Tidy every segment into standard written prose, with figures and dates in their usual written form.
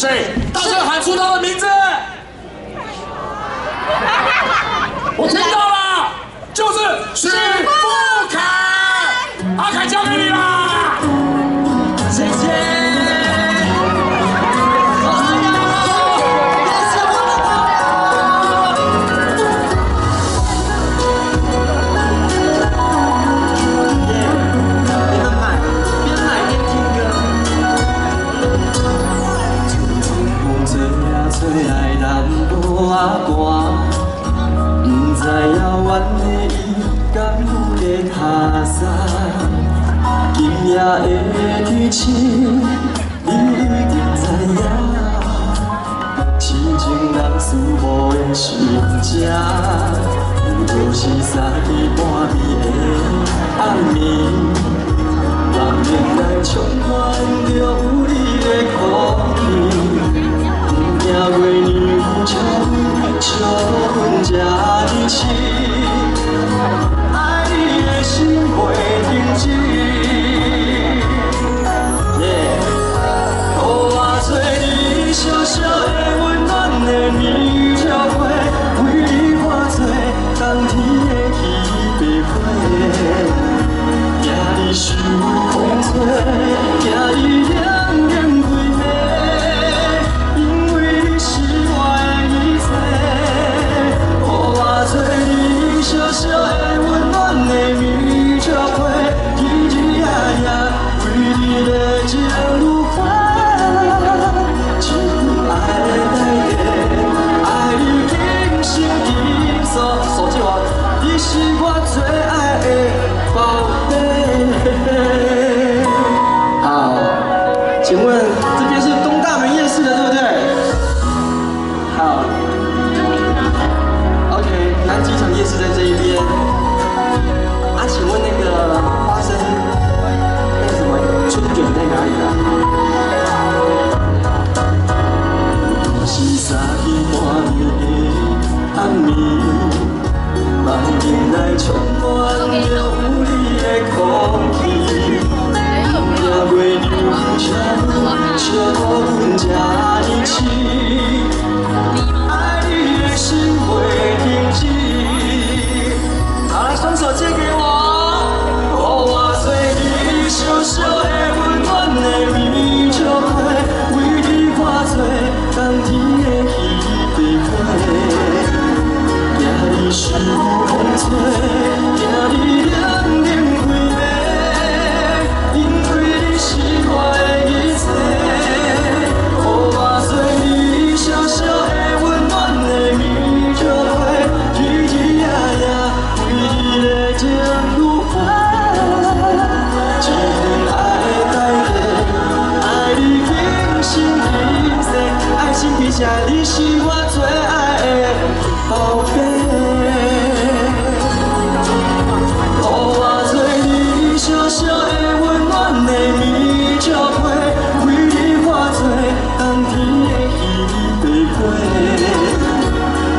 谁？大声喊出他的名字！我听到了，就是许富凯。阿凯交给你啦，谢谢。 不知影阮的伊敢有在他山，今夜的天星，你一定知影。痴情人思无的心情，不过是三更半暝的暗暝，人面来充满着有你的空气。 惊月年有笑阮这呢痴，爱你的心袂停止。予我做你小小的温暖的棉条花，为你化作冬天的稀白花，惊你受风吹，惊你凉凉归暝。 小小的温暖的棉条花，日日夜夜为你热情如火，一份爱的代价，爱你今生今世。手机我，你是我最爱的宝贝。好，请问这边是东大门夜市的，对不对？好。 南机场夜市在这一边。啊，请问那个花生，那个什么春卷在哪里啊？是三更半暝的暗暝，梦境内充满着有你的空气。惊月流笑阮这呢痴，爱你的心袂停止。 好，来，双手借给我，予我做你小小的温暖的棉条花，为你化作冬天的稀白花，惊你受风吹，惊你凉凉归暝，因为你是我的一切，予我做你小小的温暖的棉条花，日日夜夜。 热情如火，一份爱的代价，爱你今生今世，爱情比下你是我最爱的宝贝。予我做你小小的温暖的棉条花，为你化作冬天的稀白花，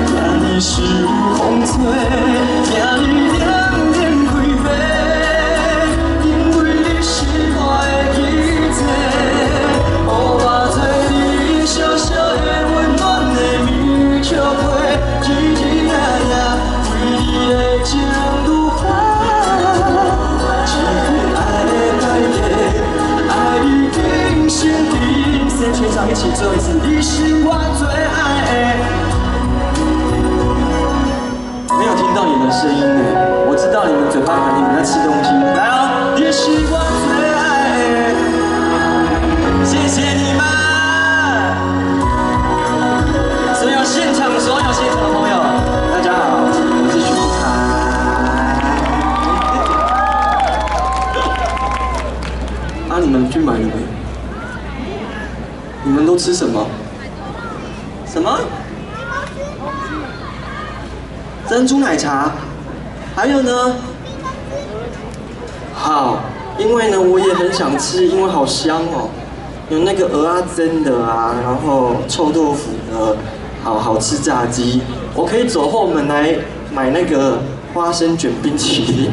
惊你受风吹，惊你。 全场一起最后一次，你是我最爱的。没有听到你们的声音呢，我知道你们嘴巴喊，你们在吃东西。来哦，你是我最爱的，谢谢你们。所有现场的朋友，大家好，我是许富凯。啊，你们去买了没？ 你们都吃什么？什么？珍珠奶茶，还有呢？好，因为呢我也很想吃，因为好香哦，有那个蚵仔煎的啊，然后臭豆腐的，好吃炸鸡，我可以走后门来买那个花生卷冰淇淋。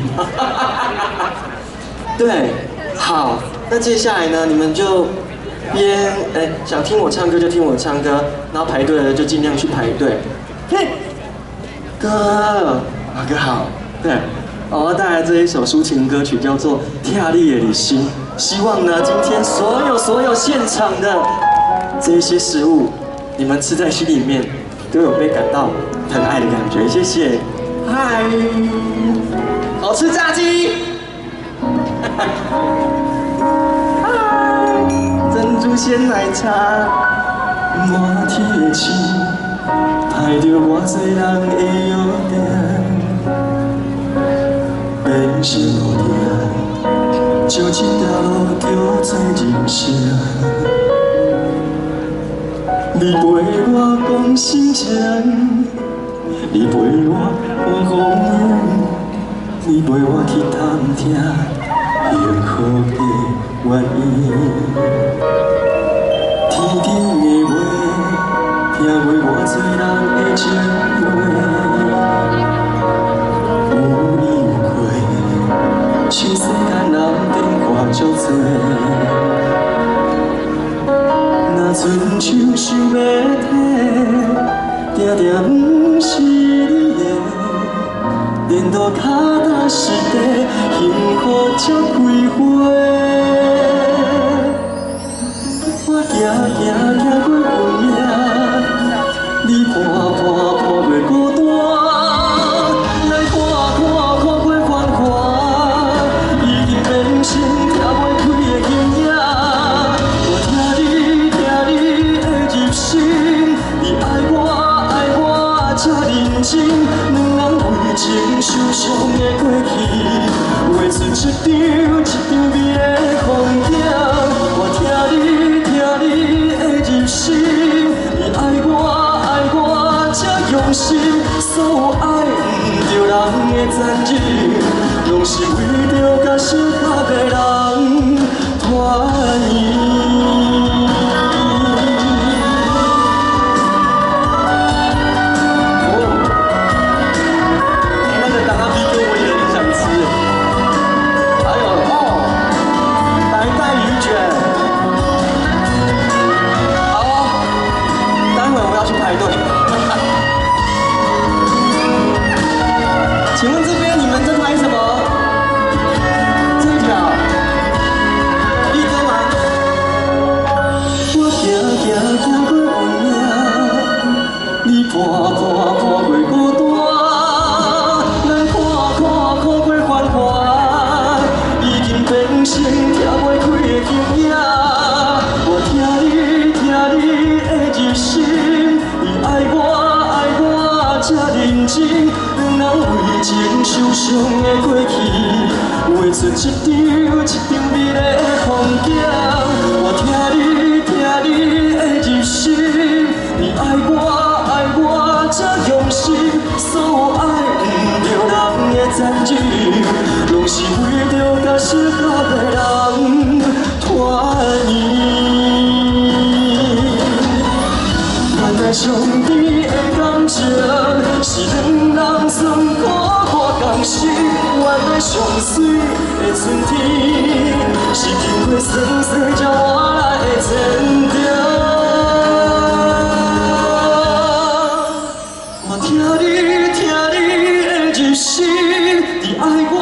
对，好，那接下来呢，你们就边想听我唱歌就听我唱歌，然后排队了就尽量去排队。嘿，哥，哥好，对，我要带来这一首抒情歌曲，叫做《跳你的心》。希望呢，今天所有现场的这些食物，你们吃在心里面，都有被感到疼爱的感觉。谢谢。嗨，好吃炸鸡。珍珠鲜奶茶，满天的星，害着偌多人的约定，变成路程，就一条路叫做人生。你陪我讲心情，你陪我看风景，你陪我去探听幸福的原因。天顶的月，听袂偌多人的情话，有你有过，全世间人变化足多。若春秋想要体，定定不是你的，连到脚踏实地，幸福才开花。我行行过运命，你看过孤单，来看过繁华，已经变成跳袂开的形影。我听你的入心，你爱我这认真，两人为情受伤的过去，画出一张美的风景。我听你的入心，你爱我这用心，所有爱不着人的残忍，拢是为着甲适合的人团圆。请问这边你们在拍什么？这一条，一哥吗？我行过运命，你看过孤单，咱看过繁华，已经变成跳袂开的形影。我听你的入心，你爱我这认真。人为情受伤的过去，画出一张美丽的风景。我听你的入心，你爱我这用心，所有爱不着人的残忍，拢是为着甲适合的人团圆。原来上天的感情是两人算苦同时，原来上水的春天是经过生死才换来的前程。我听你的入心，你爱我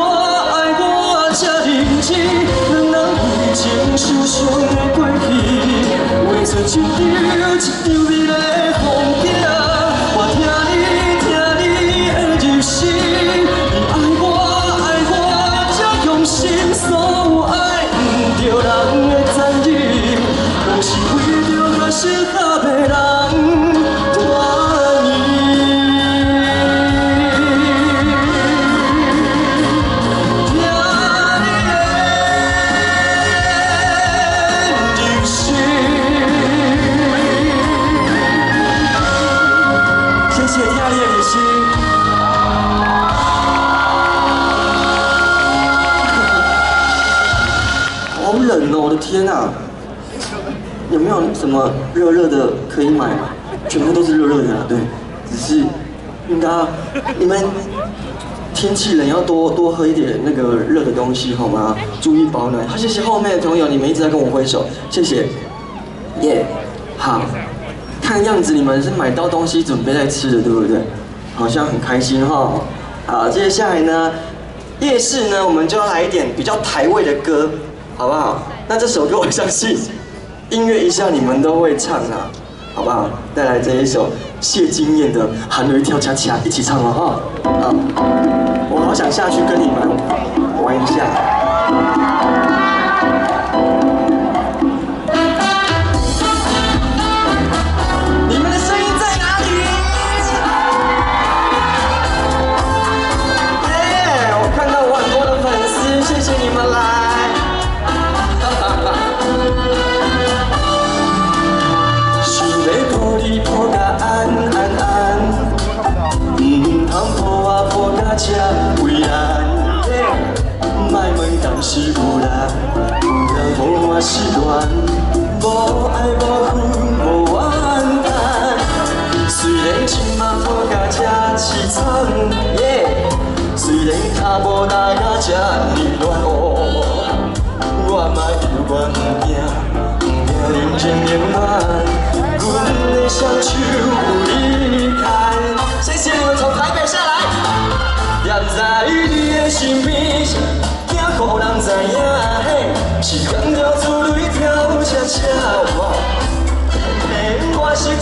这认真，两人为情受伤的过去，画出一张美丽的风景。我听你的入心，你爱我这用心，所有爱不着人的残忍，拢是为着甲适合的人团圆。好冷哦！我的天啊，有没有什么热的可以买？全部都是热的啊，对，只是应该你们天气冷要多喝一点那个热的东西好吗？注意保暖。好，谢谢后面的朋友，你们一直在跟我挥手，谢谢。耶，好，看样子你们是买到东西准备在吃的，对不对？好像很开心哈。好，接下来呢，夜市呢，我们就要来一点比较台味的歌，好不好？那这首歌我相信音乐一下你们都会唱啊，好不好？带来这一首谢金燕的《韩雷跳恰恰》，一起唱哦哈。好，我好想下去跟你们玩一下。这为难，莫问当时有人，有人无我失恋，无爱无恨无怨叹。虽然今嘛过甲这凄惨，虽然脚无踏甲这呢乱，我嘛犹原不惊人情冷暖，阮的双手有你牵。谢谢你们从台北下来。站在你的身边，惊予人知影，是感到自泪跳恰恰。我是一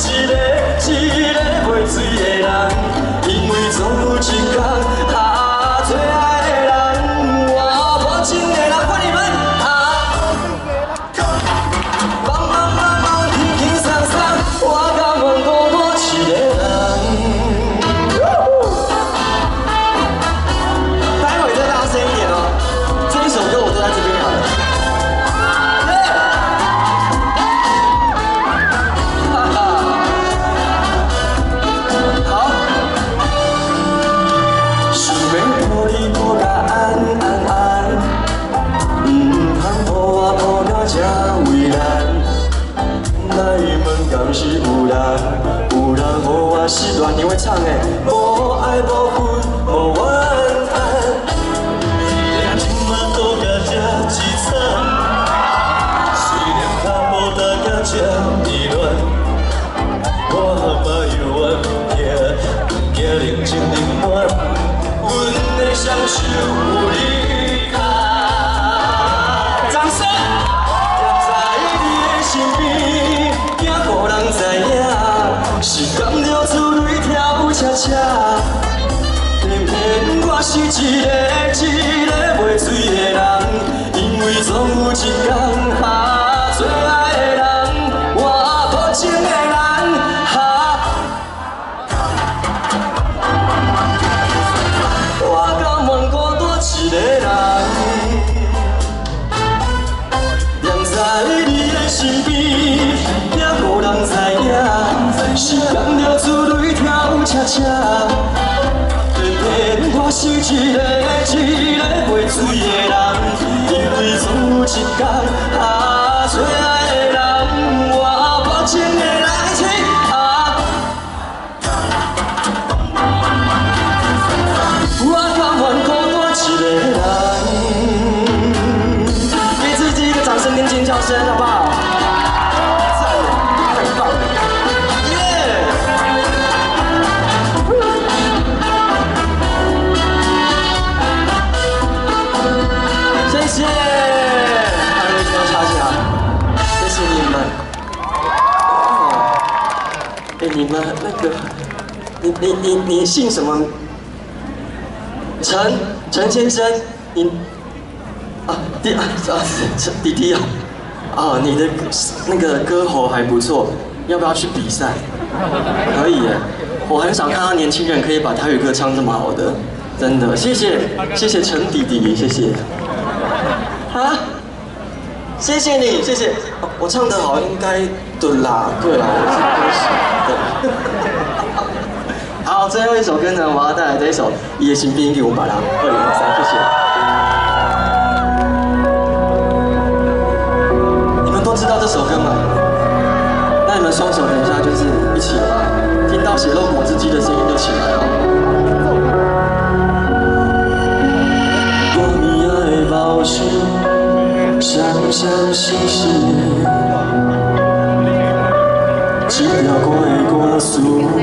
个袂醉的人，因为总有一天最爱的人，我无情的人管你们忙，轻轻松松，我甘愿孤单一个人。失恋你会唱诶，无爱无恨无怨叹，虽然今嘛过甲这凄惨，虽然脚无踏甲这迷乱，我嘛犹原不惊人情冷暖，阮的双手有你牵。掌声！站在你的身边，惊予人知影，是感到。恰恰，偏偏我是一个袂醉的人，因为总有一天最爱的人，我无情的人，我甘愿孤单一个人，站在你的身边，也予人知影，是感到自泪跳。恰恰，偏偏我是一个袂醉的人，因为总有一天最爱的人，我无情的来情我甘愿孤单一个人。给自己一个掌声跟尖叫声，好不好？谢谢，韩瑞跳恰恰，谢谢你们。哎，你们那个，你姓什么？陈先生，你弟弟啊，啊，你的那个歌喉还不错，要不要去比赛？可以耶，我很少看到年轻人可以把台语歌唱这么好的，真的，谢谢陈弟弟，谢谢。啊，谢谢你，谢谢。我唱得好，应该的啦，对啦，我是歌手。好，最后一首歌呢，我要带来这一首《夜行兵给我把它2023》，谢谢。你们都知道这首歌吗？那你们双手等一下就是一起来，听到血肉果汁机的声音就起来哦。我咪爱报仇。伤伤心心，一条歌的歌词，几分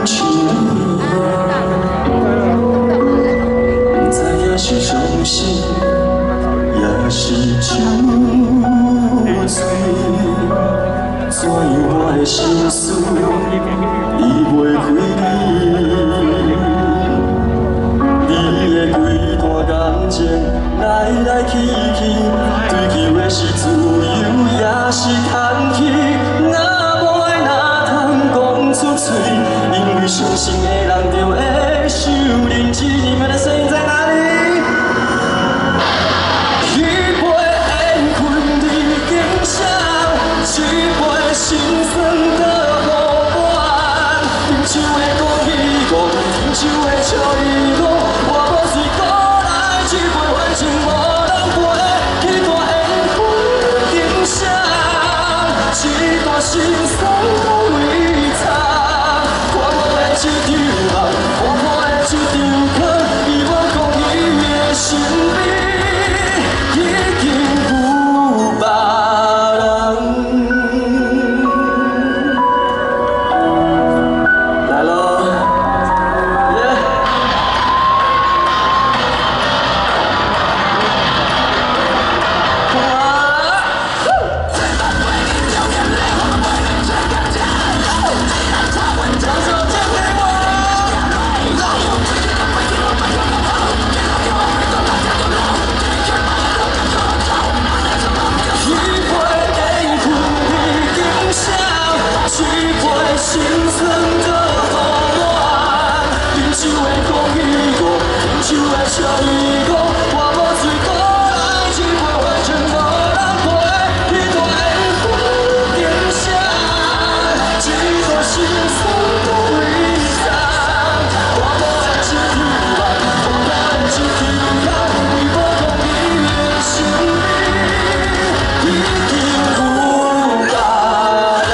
凄美，不知影是伤心，也是酒醉。怎样我的心事，离袂开你？你的几段感情，来来去去，追求的是自由，也是叹气。若无的哪通讲出嘴？因为伤心的人就会受忍气。你们的声音在哪里？一杯烟熏你肩上，一杯心酸的好伴。饮酒的讲伊讲，饮酒的笑伊讲，我无醉过来一杯反正无人陪。一段烟熏肩上，一段心酸的为藏。看我的一场梦，看我的一场空，伊我讲伊的心悲，已经有别人。来喽，耶！心酸的好暖，饮酒的讲伊讲，饮酒的笑伊讲，我无醉过来一杯反正无人陪。一段烟熏肩上，一段心酸的为藏。我无爱一条梦，我无爱一条空，为我讲伊的心悲，已经有别人。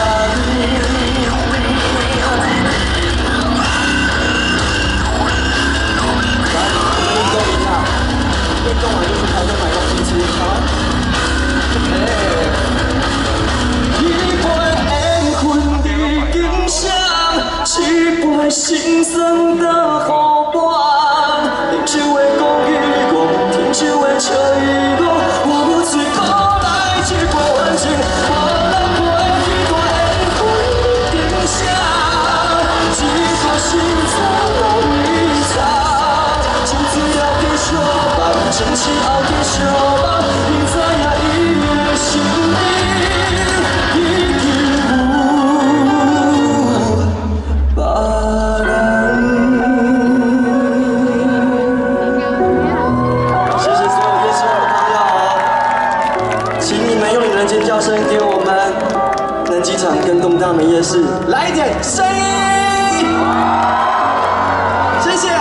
运动完就是跑去买东西吃，好吗？一杯烟熏你肩上，一杯心酸的好伴。饮酒的讲伊讲，饮酒的笑伊讲，我无醉过来一杯反正无人陪。一段烟熏肩上，一段心酸的为藏。情只要继续放，情是后继续放，因知影伊的心里已经有别人。谢谢所有夜市的朋友，请你们用你们的尖叫声给我们能机场跟东大门夜市来一点声音，谢谢。